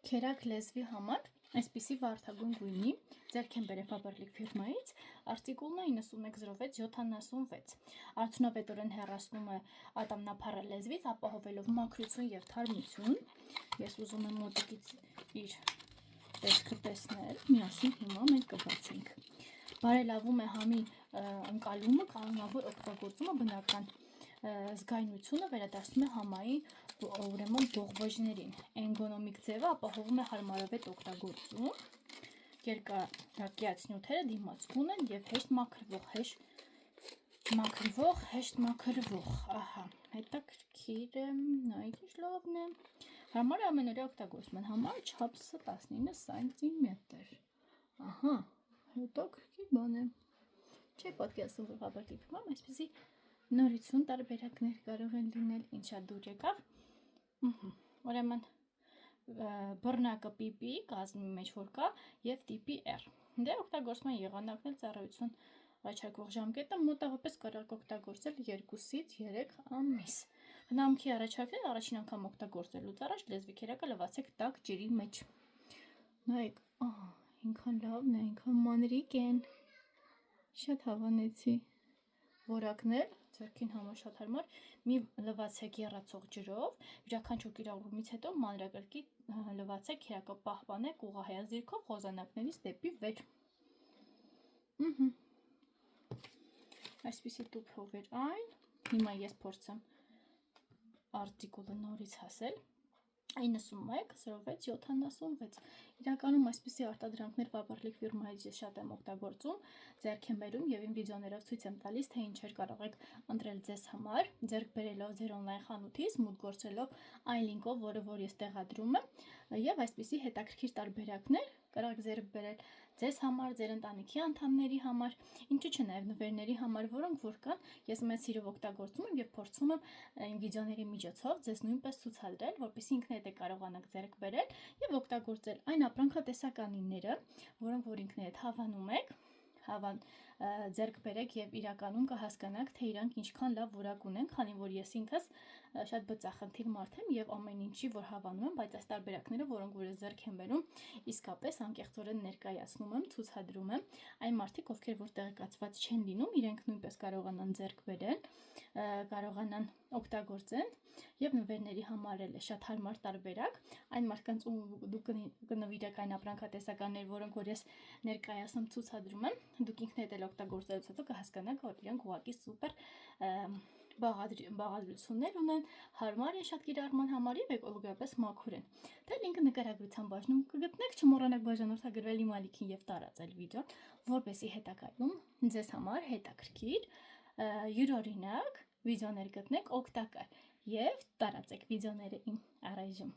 Քերակ լեզվի համար այսպիսի վարդագույն գույնի ձեռք են բերել Faberlic ֆիրմայից, արտիկուլն է 910676, արդյունավետորեն հեռացնում է ատամնափառը լեզվից, ապահովելով մաքրություն և թարմություն, ես ուզում եմ մոտիկից իր տեսքը տեսնել, միասին հիմա մենք կբացենք, բարելավում է համի ընկալումը, կանոնավոր օգտագործումը բնական զգայունությունը վերադարձնում է համայի ուրեմն բողբոջներին, էրգոնոմիկ ձևը ապահովում է հարմարավետ օգտագործում, երկարակյաց նյութերը դիմացկուն են և հեշտ մաքրվող, ահա, հետաքրքիր է, նայեք ինչ լավն է, հարմար է ամենօրյա օգտագործման համար, չափսը 19 սանտիմետր, ահա, հետաքրքիր բան է, չի պատկերացնում, որ Faberlic ֆիրմայում այսպիսի նորություն տարբերակներ կարող են լինել, ինչա դուր եկավ, ուրեմն բռնակը PP կազմի մեջ որ կա և տիպի R, դե օգտագործման եղանակն էլ ծառայություն առաջարկող ժամկետը մոտավորապես կարող օգտագործել 2-ից 3 ամիս, խնամքի առաջարկներ առաջին անգամ օգտագործելուց առաջ լեզվի քերակը լվացեք տաք ջրի մեջ, նայեք, ինքան լավն է, ինքան մանրիկ են, շատ հավանեցի, որակներ, ձեռքին համար շատ հարմար, մի լվացեք եռացող ջրով, յուրաքանչյուր կիրառումից հետո մանրակրկիտ լվացեք, քերակը պահպանեք ուղղահայաց դիրքով խոզանակներից դեպի վեր, այսպիսի տուփով էր այն, հիմա ես փորձեմ արտիկուլը նորից հասել, 910676, իրականում այսպիսի արտադրանքներ Faberlic ֆիրմայից ես շատ եմ օգտագործում, ձեռք եմ բերում և իմ վիդեոներով ցույց եմ տալիս, թե ինչեր կարող եք ընտրել ձեզ համար, ձեռք բերելով ձեր օնլայն խանութից, մուտք գործելով այն լինկով, որը որ ես տեղադրում եմ, և այսպիսի հետաքրքիր տարբերակներ կարող եք ձեռք բերել ձեզ համար, ձեր ընտանիքի անդամների համար, ինչու՞ չէ նաև նվերների համար, որոնք որ կան, ես մեծ սիրով օգտագործում եմ և փորձում եմ իմ վիդեոների միջոցով ձեզ նույնպես ցուցադրել, որպեսզի ինքներդ կարողանաք ձեռք բերել և օգտագործել այն ապրանքատեսականիները, որոնք որ ինքներդ հավանում եք, ձեռք բերեք և իրականում կհասկանաք, թե իրանք ինչքան լավ որակ ունեն, քանի որ ես ինքս շատ բծախնդիր մարդ եմ և ամեն ինչի որ հավանում եմ, բայց այս տարբերակները, որոնք որ ես ձեռք եմ բերում, իսկապես անկեղծորեն ներկայացնում եմ, ցուցադրում եմ, այն մարդիկ, ովքեր որ տեղեկացված չեն լինում, իրենք նույնպես կարողանան ձեռք բերել, կարողանան օգտագործեն և նվերների համար էլ է շատ հարմար տարբերակ, այն մարդկանց ում դուք կնվիրեք այն ապրանքատեսականներ, որոնք որ ես ներկայացնում ցուցադրում եմ, դուք ինքներդ էլ օգտագործելուց հետո կհասկանաք, որ իրանք ուղղակի սուպեր բաղադրություններ ունեն, հարմար են շատ կիրառման համար և էկոլոգիապես մաքուր են, դե լինքը նկարագրության բաժնում կգտնեք, չմոռանաք բաժանորդագրվել իմ ալիքին և տարածել վիդեոն, որպեսզի հետագայում ձեզ համար հետաքրքիր, յուրօրինակ վիդեոներ գտնեք օգտակար և տարածեք վիդեոները իմ առայժմ